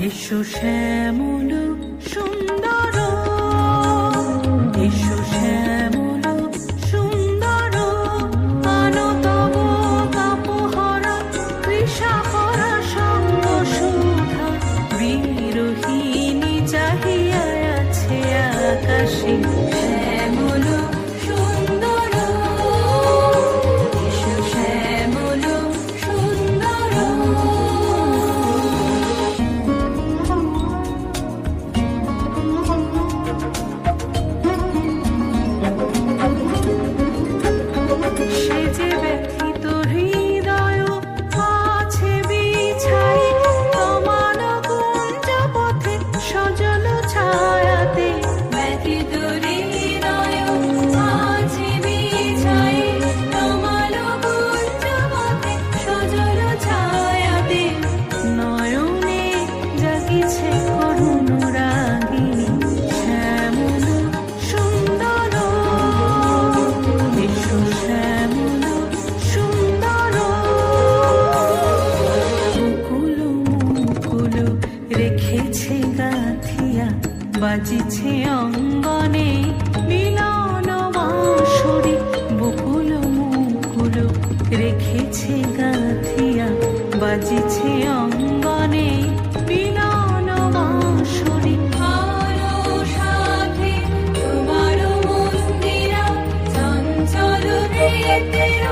এসো শ্যামল সুন্দর, এসো শ্যামল সুন্দর, আনো তব কাপহরা কৃষাকরা সঙ্গ সুধা, বিরোহিণী চাহিয়া আছে আকাশে। শ্যামল সুন্দর, এসো শ্যামল সুন্দর। সে যে ব্যথিত হৃদয় আছে বিছাই, তোমার কুঞ্জ পথে সজল ছায়াতে। ব্যথিত হৃদয় আছে বিছাই, তোমার কুঞ্জ পথে সজল ছায়াতে। নয়নে জাগিছে করুণ রাগিনী, শ্যামল সুন্দর, এসো শ্যামল সুন্দর। মুকুল মুকুল রেখেছে গাথিয়া, বাজিছে অঙ্গনে মিলন বাঁশরি। বকুল মুকুল রেখেছে গাথিয়া, বাজিছে অঙ্গনে মিলন বাঁশরি। আলো সাথে তোমার মন্দিরা, চঞ্চল নেত্র